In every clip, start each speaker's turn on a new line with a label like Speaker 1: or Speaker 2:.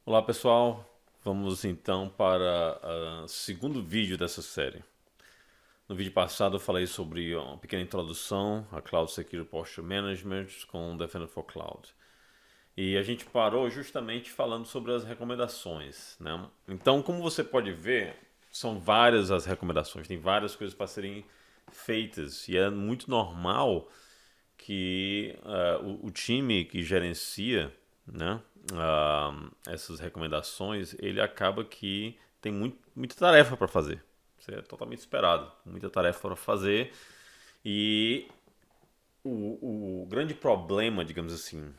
Speaker 1: Olá pessoal, vamos então para o segundo vídeo dessa série. No vídeo passado eu falei sobre uma pequena introdução a Cloud Security Posture Management com Defender for Cloud. E a gente parou justamente falando sobre as recomendações, né? Então, como você pode ver, são várias as recomendações, tem várias coisas para serem feitas e é muito normal que o time que gerencia, né, essas recomendações, ele acaba que tem muita tarefa para fazer. Isso é totalmente esperado. Muita tarefa para fazer. E o grande problema, digamos assim,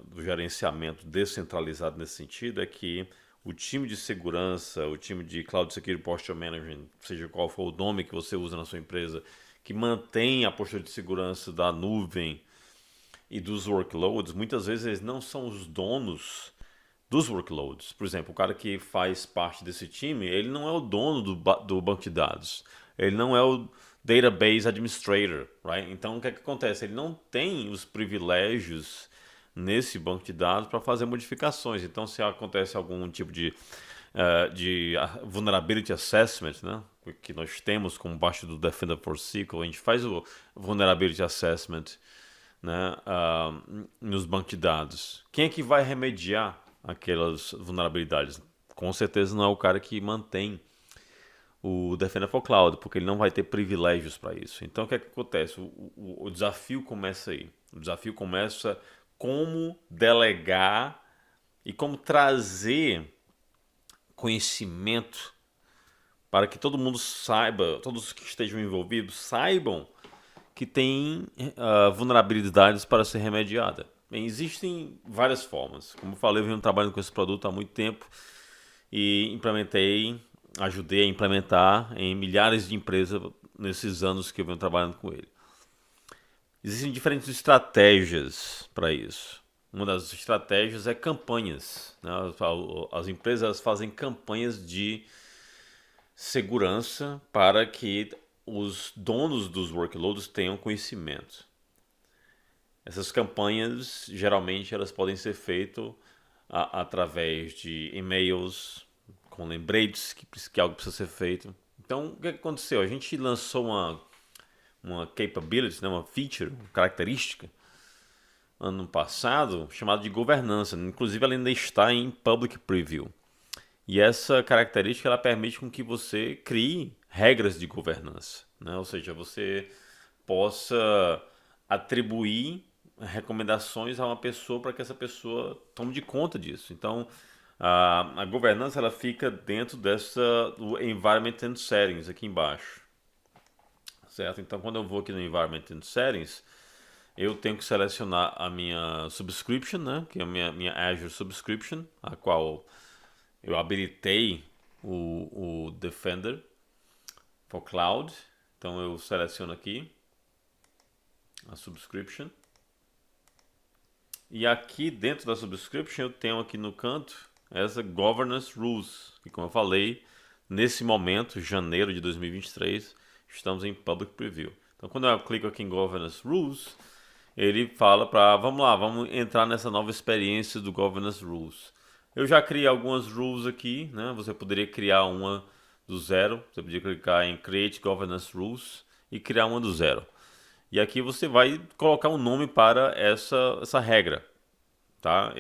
Speaker 1: do gerenciamento descentralizado nesse sentido é que o time de segurança, o time de Cloud Security Posture Management, seja qual for o nome que você usa na sua empresa, que mantém a postura de segurança da nuvem e dos workloads, muitas vezes eles não são os donos dos workloads. Por exemplo, o cara que faz parte desse time, ele não é o dono do banco de dados. Ele não é o database administrator, right? Então, o que é que acontece? Ele não tem os privilégios nesse banco de dados para fazer modificações. Então, se acontece algum tipo de vulnerability assessment, né, que nós temos como parte do Defender for SQL, a gente faz o vulnerability assessment, né, nos bancos de dados. Quem é que vai remediar aquelas vulnerabilidades? Com certeza não é o cara que mantém o Defender for Cloud, porque ele não vai ter privilégios para isso. Então o que é que acontece? O desafio começa aí. O desafio começa como delegar e como trazer conhecimento para que todo mundo saiba, todos que estejam envolvidos saibam que tem vulnerabilidades para ser remediada. Bem, existem várias formas. Como eu falei, eu venho trabalhando com esse produto há muito tempo e ajudei a implementar em milhares de empresas nesses anos que eu venho trabalhando com ele. Existem diferentes estratégias para isso. Uma das estratégias é campanhas, né? As empresas fazem campanhas de segurança para que os donos dos workloads tenham conhecimento. Essas campanhas, geralmente, elas podem ser feitas através de e-mails, com lembretes que algo precisa ser feito. Então, o que aconteceu? A gente lançou uma capability, né, uma feature, uma característica, ano passado, chamada de governança. Inclusive, ela ainda está em public preview. E essa característica ela permite com que você crie regras de governança, né? Ou seja, você possa atribuir recomendações a uma pessoa para que essa pessoa tome de conta disso. Então, a governança ela fica dentro do Environment and Settings aqui embaixo, certo? Então, quando eu vou aqui no Environment and Settings, eu tenho que selecionar a minha subscription, né? Que é a minha Azure Subscription, a qual eu habilitei o Defender for Cloud. Então eu seleciono aqui a subscription. E aqui dentro da subscription eu tenho aqui no canto essa Governance Rules, que como eu falei, nesse momento, janeiro de 2023, estamos em Public Preview. Então quando eu clico aqui em Governance Rules, ele fala para, vamos lá, vamos entrar nessa nova experiência do Governance Rules. Eu já criei algumas rules aqui, né? Você poderia criar uma do zero. Você podia clicar em Create Governance Rules e criar uma do zero. E aqui você vai colocar um nome para essa regra, tá?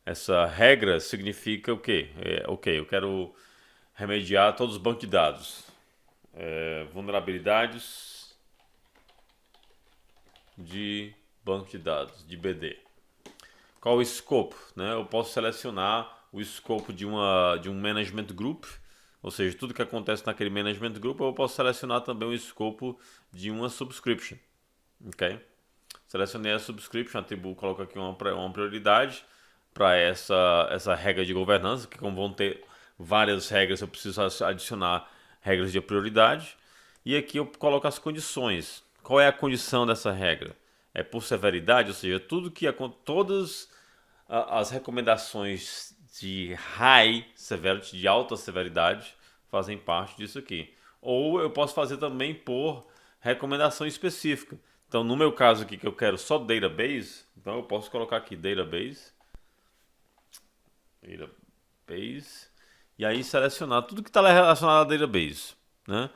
Speaker 1: Essa regra significa o quê? Ok, eu quero remediar todos os bancos de dados. Vulnerabilidades de banco de dados, de BD. Qual o escopo, né? Eu posso selecionar o escopo de um management group, ou seja, tudo que acontece naquele management group, eu posso selecionar também o escopo de uma subscription, ok? Selecionei a subscription, atribuo, coloco aqui uma prioridade para essa regra de governança, que como vão ter várias regras, eu preciso adicionar regras de prioridade. E aqui eu coloco as condições. Qual é a condição dessa regra? É por severidade, ou seja, todas as recomendações de high severity, de alta severidade, fazem parte disso aqui. Ou eu posso fazer também por recomendação específica. Então, no meu caso aqui, que eu quero só database, então eu posso colocar aqui database. database, e aí selecionar tudo que está relacionado à database, né?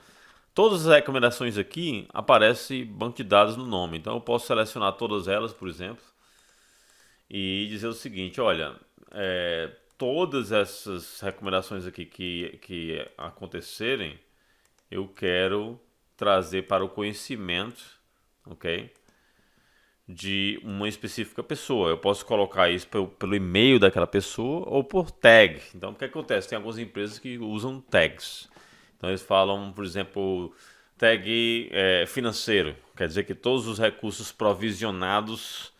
Speaker 1: Todas as recomendações aqui aparece banco de dados no nome, então eu posso selecionar todas elas, por exemplo, e dizer o seguinte, olha, todas essas recomendações aqui que acontecerem, eu quero trazer para o conhecimento, ok? De uma específica pessoa. Eu posso colocar isso pelo e-mail daquela pessoa ou por tag. Então, o que acontece? Tem algumas empresas que usam tags. Então, eles falam, por exemplo, tag financeiro. Quer dizer que todos os recursos provisionados,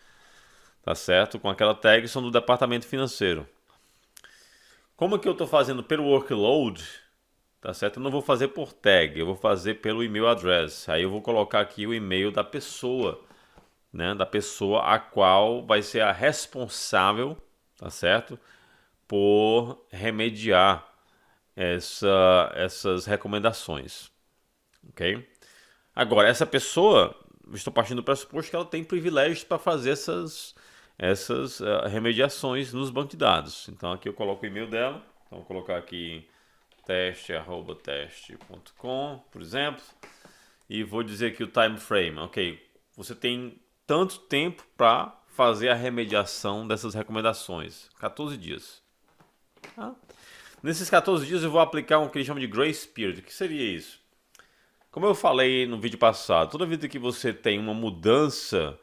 Speaker 1: tá certo? Com aquela tag são do departamento financeiro. Como é que eu estou fazendo pelo workload, tá certo? Eu não vou fazer por tag, eu vou fazer pelo email address. Aí eu vou colocar aqui o e-mail da pessoa, né? Da pessoa a qual vai ser a responsável, tá certo? Por remediar essas recomendações, ok? Agora, essa pessoa, estou partindo do pressuposto que ela tem privilégios para fazer essas remediações nos bancos de dados. Então aqui eu coloco o e-mail dela, então vou colocar aqui teste@teste.com, por exemplo, e vou dizer aqui o time frame, ok? Você tem tanto tempo para fazer a remediação dessas recomendações, 14 dias. Tá? Nesses 14 dias eu vou aplicar um que eles chamam de Grace Period. O que seria isso? Como eu falei no vídeo passado, toda vez que você tem uma mudança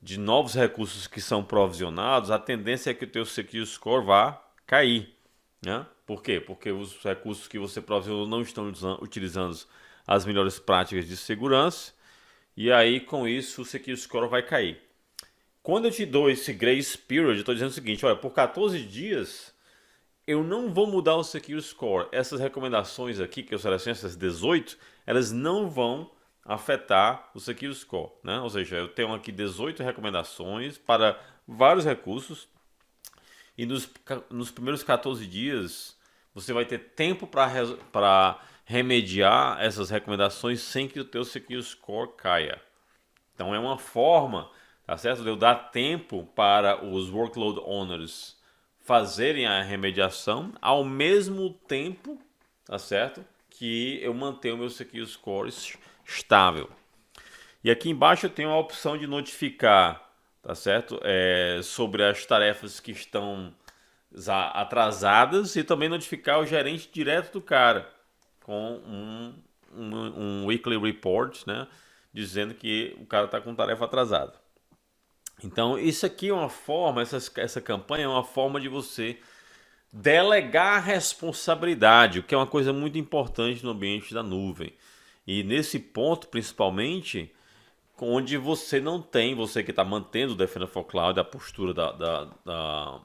Speaker 1: de novos recursos que são provisionados, a tendência é que o teu Secure Score vá cair, né? Por quê? Porque os recursos que você provisionou não estão utilizando as melhores práticas de segurança, e aí com isso o Secure Score vai cair. Quando eu te dou esse Grace Period, eu estou dizendo o seguinte, olha, por 14 dias eu não vou mudar o Secure Score. Essas recomendações aqui que eu selecionei, essas 18, elas não vão afetar o Secure Score, né? Ou seja, eu tenho aqui 18 recomendações para vários recursos e nos primeiros 14 dias você vai ter tempo para remediar essas recomendações sem que o teu Secure Score caia. Então é uma forma, tá certo, de eu dar tempo para os workload owners fazerem a remediação ao mesmo tempo, tá certo, que eu mantenho o meu Secure Score estável. E aqui embaixo eu tenho a opção de notificar, tá certo, sobre as tarefas que estão atrasadas e também notificar o gerente direto do cara com um weekly report, né, dizendo que o cara está com tarefa atrasada. Então, isso aqui é uma forma, essa campanha é uma forma de você delegar a responsabilidade, o que é uma coisa muito importante no ambiente da nuvem. E nesse ponto, principalmente, onde você não tem, você que está mantendo o Defender for Cloud, a postura da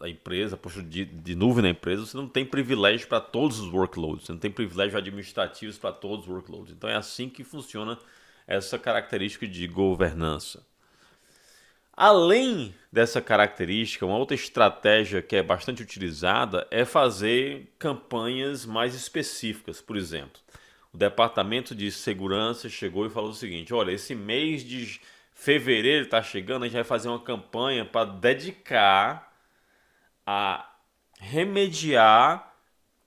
Speaker 1: empresa, a postura de nuvem na empresa, você não tem privilégio para todos os workloads, você não tem privilégios administrativos para todos os workloads. Então é assim que funciona essa característica de governança. Além dessa característica, uma outra estratégia que é bastante utilizada é fazer campanhas mais específicas. Por exemplo, o departamento de segurança chegou e falou o seguinte, olha, esse mês de fevereiro está chegando, a gente vai fazer uma campanha para dedicar a remediar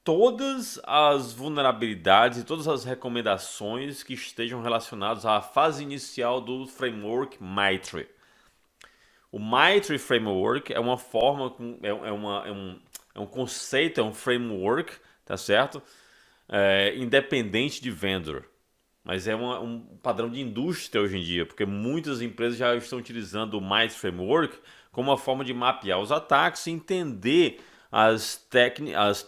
Speaker 1: todas as vulnerabilidades e todas as recomendações que estejam relacionadas à fase inicial do framework MITRE. O MITRE Framework é uma forma, é um conceito, é um framework, tá certo? Independente de vendor. Mas é um padrão de indústria hoje em dia, porque muitas empresas já estão utilizando o MITRE Framework como uma forma de mapear os ataques e entender as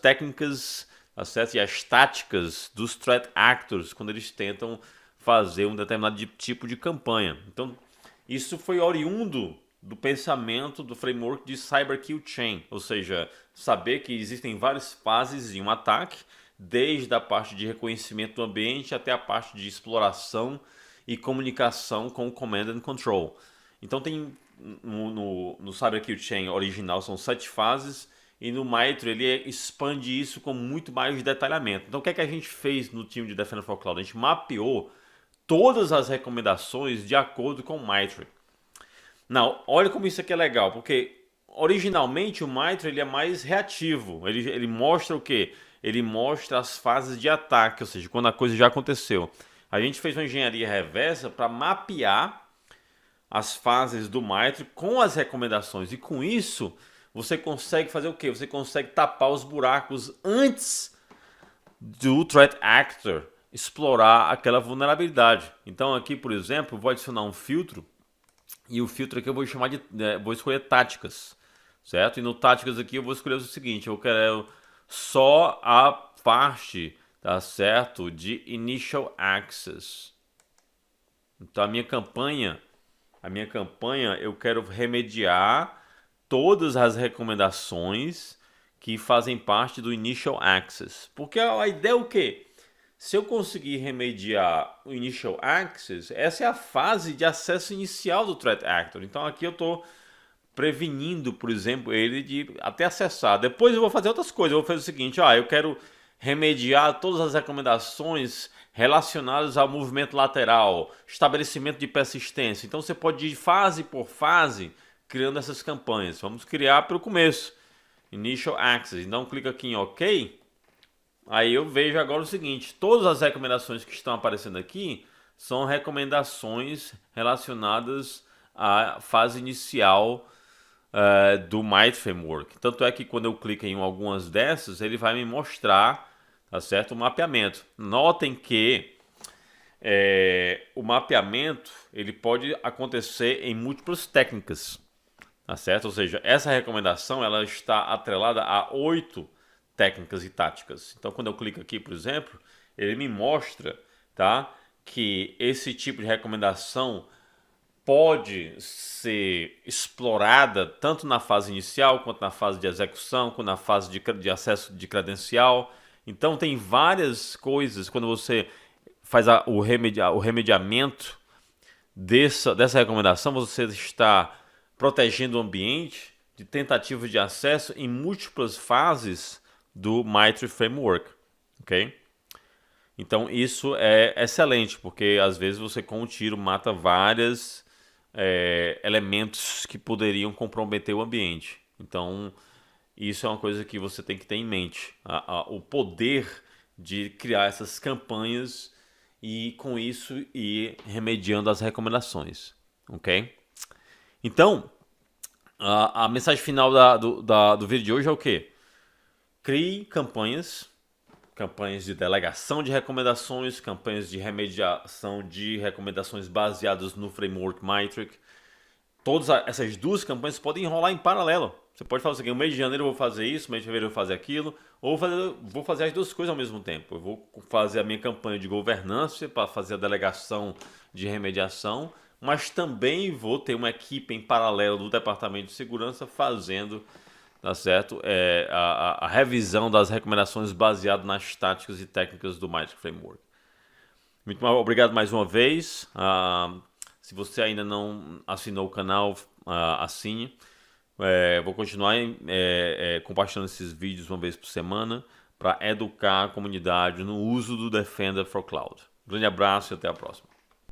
Speaker 1: técnicas, tá certo? E as táticas dos threat actors quando eles tentam fazer um determinado tipo de campanha. Então, isso foi oriundo do pensamento do framework de Cyber Kill Chain, ou seja, saber que existem várias fases em um ataque, desde a parte de reconhecimento do ambiente até a parte de exploração e comunicação com o Command and Control. Então tem no Cyber Kill Chain original são 7 fases e no MITRE ele expande isso com muito mais detalhamento. Então o que é que a gente fez no time de Defender for Cloud? A gente mapeou todas as recomendações de acordo com o MITRE. Não, olha como isso aqui é legal, porque originalmente o Mitre ele é mais reativo. Ele mostra o quê? Ele mostra as fases de ataque, ou seja, quando a coisa já aconteceu. A gente fez uma engenharia reversa para mapear as fases do Mitre com as recomendações. E com isso, você consegue fazer o quê? Você consegue tapar os buracos antes do Threat Actor explorar aquela vulnerabilidade. Então aqui, por exemplo, eu vou adicionar um filtro. E o filtro aqui eu vou chamar de... vou escolher táticas, certo? E no táticas aqui eu vou escolher o seguinte. Eu quero só a parte, tá certo? De Initial Access. Então a minha campanha eu quero remediar todas as recomendações que fazem parte do Initial Access. Porque a ideia é o quê? Se eu conseguir remediar o Initial Access, essa é a fase de acesso inicial do Threat Actor. Então aqui eu estou prevenindo, por exemplo, ele de até acessar. Depois eu vou fazer outras coisas. Eu vou fazer o seguinte, eu quero remediar todas as recomendações relacionadas ao movimento lateral, estabelecimento de persistência. Então você pode ir fase por fase criando essas campanhas. Vamos criar pelo começo. Initial Access. Então clica aqui em OK. Aí eu vejo agora o seguinte, todas as recomendações que estão aparecendo aqui são recomendações relacionadas à fase inicial do Mitre Framework. Tanto é que quando eu clico em algumas dessas, ele vai me mostrar, tá certo, o mapeamento. Notem que o mapeamento ele pode acontecer em múltiplas técnicas, tá certo? Ou seja, essa recomendação ela está atrelada a 8 técnicas e táticas. Então, quando eu clico aqui, por exemplo, ele me mostra, tá, que esse tipo de recomendação pode ser explorada tanto na fase inicial, quanto na fase de execução, quanto na fase de acesso de credencial. Então, tem várias coisas quando você faz o remediamento dessa recomendação, você está protegendo o ambiente de tentativa de acesso em múltiplas fases do Mitre Framework, ok? Então isso é excelente, porque às vezes você com um tiro mata vários elementos que poderiam comprometer o ambiente. Então isso é uma coisa que você tem que ter em mente, o poder de criar essas campanhas e com isso ir remediando as recomendações, ok? Então a mensagem final do vídeo de hoje é o quê? Crie campanhas de delegação de recomendações, campanhas de remediação de recomendações baseadas no framework Mitre. Todas essas duas campanhas podem rolar em paralelo. Você pode falar assim, no mês de janeiro eu vou fazer isso, no mês de fevereiro eu vou fazer aquilo, ou vou fazer as duas coisas ao mesmo tempo. Eu vou fazer a minha campanha de governança para fazer a delegação de remediação, mas também vou ter uma equipe em paralelo do Departamento de Segurança fazendo, tá certo? A revisão das recomendações baseado nas táticas e técnicas do Mitre Framework. Muito obrigado mais uma vez. Se você ainda não assinou o canal, assine. Vou continuar compartilhando esses vídeos uma vez por semana para educar a comunidade no uso do Defender for Cloud. Grande abraço e até a próxima.